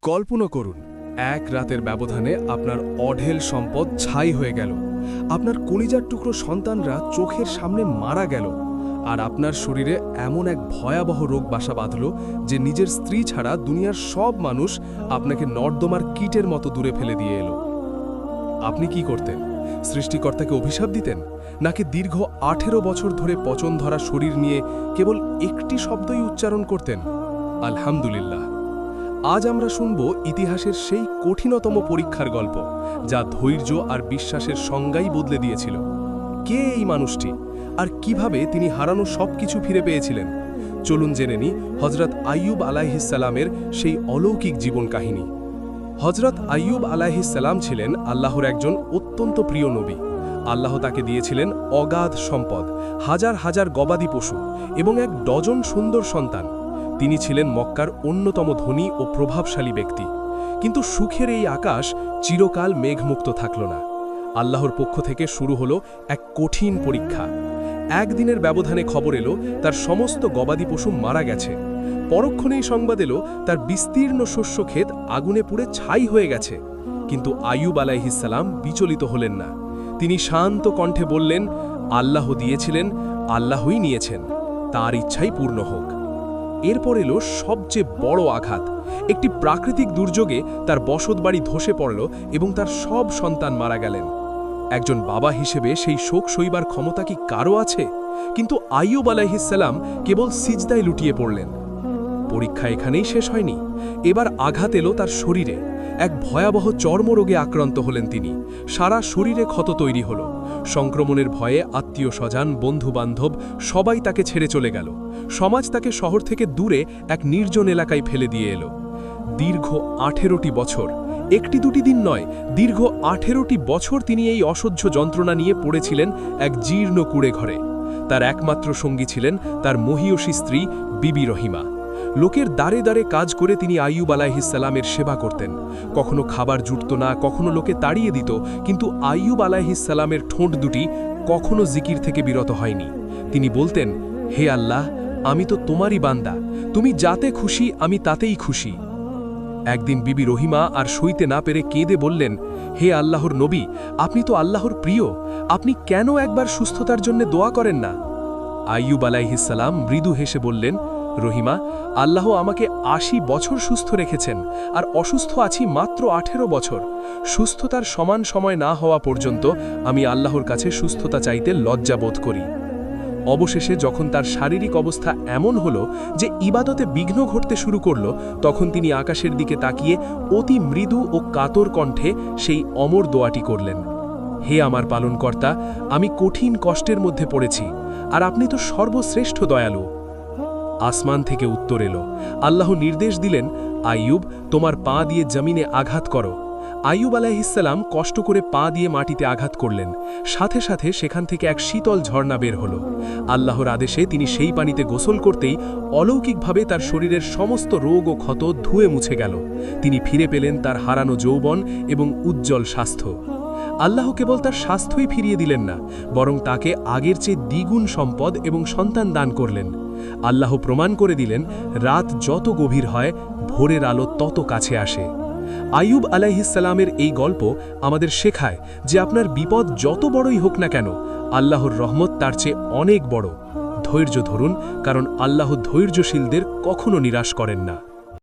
কল্পনা করুন, এক রাতের ব্যবধানে আপনার অঢেল সম্পদ ছাই হয়ে গেল, আপনার কলিজার টুকরো সন্তানরা চোখের সামনে মারা গেল, আর আপনার শরীরে এমন এক ভয়াবহ রোগ বাসা বাঁধল যে নিজের স্ত্রী ছাড়া দুনিয়ার সব মানুষ আপনাকে নর্দমার কীটের মতো দূরে ফেলে দিয়ে এলো। আপনি কি করতেন? সৃষ্টিকর্তাকে অভিশাপ দিতেন, নাকি দীর্ঘ 18 বছর ধরে পচন ধরা শরীর নিয়ে কেবল একটি শব্দই উচ্চারণ করতেন, আলহামদুলিল্লাহ? আজ আমরা শুনব ইতিহাসের সেই কঠিনতম পরীক্ষার গল্প, যা ধৈর্য আর বিশ্বাসের সংজ্ঞাই বদলে দিয়েছিল। কে এই মানুষটি, আর কিভাবে তিনি হারানো সবকিছু ফিরে পেয়েছিলেন? চলুন জেনে নিই হযরত আইয়ুব আলাইহিসসালামের সেই অলৌকিক জীবন কাহিনী। হযরত আইয়ুব আলাইহিসসালাম ছিলেন আল্লাহর একজন অত্যন্ত প্রিয় নবী। আল্লাহ তাকে দিয়েছিলেন অগাধ সম্পদ, হাজার হাজার গবাদি পশু এবং এক ডজন সুন্দর সন্তান। তিনি ছিলেন মক্কার অন্যতম ধনী ও প্রভাবশালী ব্যক্তি। কিন্তু সুখের এই আকাশ চিরকাল মেঘমুক্ত থাকল না। আল্লাহর পক্ষ থেকে শুরু হলো এক কঠিন পরীক্ষা। একদিনের ব্যবধানে খবর এলো তার সমস্ত গবাদি পশু মারা গেছে। পরক্ষণেই সংবাদ এলো তার বিস্তীর্ণ শস্যক্ষেত আগুনে পুড়ে ছাই হয়ে গেছে। কিন্তু আইয়ুব আলাইহিসসালাম বিচলিত হলেন না। তিনি শান্ত কণ্ঠে বললেন, আল্লাহ দিয়েছিলেন, আল্লাহই নিয়েছেন, তার ইচ্ছাই পূর্ণ হোক। এরপর এলো সবচেয়ে বড় আঘাত। একটি প্রাকৃতিক দুর্যোগে তার বসতবাড়ি ধসে পড়ল এবং তার সব সন্তান মারা গেলেন। একজন বাবা হিসেবে সেই শোক সইবার ক্ষমতা কি কারও আছে? কিন্তু আইয়ুব আলাইহিসসালাম কেবল সিজদায় লুটিয়ে পড়লেন। পরীক্ষা এখানেই শেষ হয়নি। এবার আঘাত এলো তার শরীরে। এক ভয়াবহ চর্মরোগে আক্রান্ত হলেন তিনি। সারা শরীরে ক্ষত তৈরি হল। সংক্রমণের ভয়ে আত্মীয় স্বজন, বন্ধুবান্ধব সবাই তাকে ছেড়ে চলে গেল। সমাজ তাকে শহর থেকে দূরে এক নির্জন এলাকায় ফেলে দিয়ে এলো। দীর্ঘ 18টি বছর, একটি দুটি দিন নয়, দীর্ঘ 18টি বছর তিনি এই অসহ্য যন্ত্রণা নিয়ে পড়েছিলেন এক জীর্ণ কুড়ে ঘরে। তার একমাত্র সঙ্গী ছিলেন তার মহীয়সী স্ত্রী বিবি রহিমা। লোকের দ্বারে দ্বারে কাজ করে তিনি আইয়ুব আলাইহিসসালামের সেবা করতেন। কখনো খাবার জুটত না, কখনো লোকে তাড়িয়ে দিত, কিন্তু আইয়ুব আলাইহিসসালামের ঠোঁট দুটি কখনো জিকির থেকে বিরত হয়নি। তিনি বলতেন, হে আল্লাহ, আমি তো তোমারই বান্দা, তুমি যাতে খুশি আমি তাতেই খুশি। একদিন বিবি রহিমা আর সইতে না পেরে কেঁদে বললেন, হে আল্লাহর নবী, আপনি তো আল্লাহর প্রিয়, আপনি কেন একবার সুস্থতার জন্য দোয়া করেন না? আইয়ুব আলাইহিসসালাম মৃদু হেসে বললেন, রহিমা, আল্লাহ আমাকে 80 বছর সুস্থ রেখেছেন, আর অসুস্থ আছি মাত্র 18 বছর। সুস্থতার সমান সময় না হওয়া পর্যন্ত আমি আল্লাহর কাছে সুস্থতা চাইতে লজ্জা বোধ করি। অবশেষে যখন তার শারীরিক অবস্থা এমন হলো যে ইবাদতে বিঘ্ন ঘটতে শুরু করল, তখন তিনি আকাশের দিকে তাকিয়ে অতি মৃদু ও কাতর কণ্ঠে সেই অমর দোয়াটি করলেন, হে আমার পালনকর্তা, আমি কঠিন কষ্টের মধ্যে পড়েছি, আর আপনি তো সর্বশ্রেষ্ঠ দয়ালু। আসমান থেকে উত্তর এলো। আল্লাহ নির্দেশ দিলেন, আইয়ুব, তোমার পা দিয়ে জমিনে আঘাত করো। আইয়ুব আলাইহিসসালাম কষ্ট করে পা দিয়ে মাটিতে আঘাত করলেন। সাথে সাথে সেখান থেকে এক শীতল ঝর্ণা বের হল। আল্লাহর আদেশে তিনি সেই পানিতে গোসল করতেই অলৌকিকভাবে তার শরীরের সমস্ত রোগ ও ক্ষত ধুয়ে মুছে গেল। তিনি ফিরে পেলেন তার হারানো যৌবন এবং উজ্জ্বল স্বাস্থ্য। আল্লাহ কেবল তার স্বাস্থ্যই ফিরিয়ে দিলেন না, বরং তাকে আগের চেয়ে দ্বিগুণ সম্পদ এবং সন্তান দান করলেন। আল্লাহ প্রমাণ করে দিলেন, রাত যত গভীর হয়, ভোরের আলো তত কাছে আসে। আইয়ুব আলাইহিসসালামের এই গল্প আমাদের শেখায় যে আপনার বিপদ যত বড়ই হোক না কেন, আল্লাহর রহমত তার চেয়ে অনেক বড়। ধৈর্য ধরুন, কারণ আল্লাহ ধৈর্যশীলদের কখনো নিরাশ করেন না।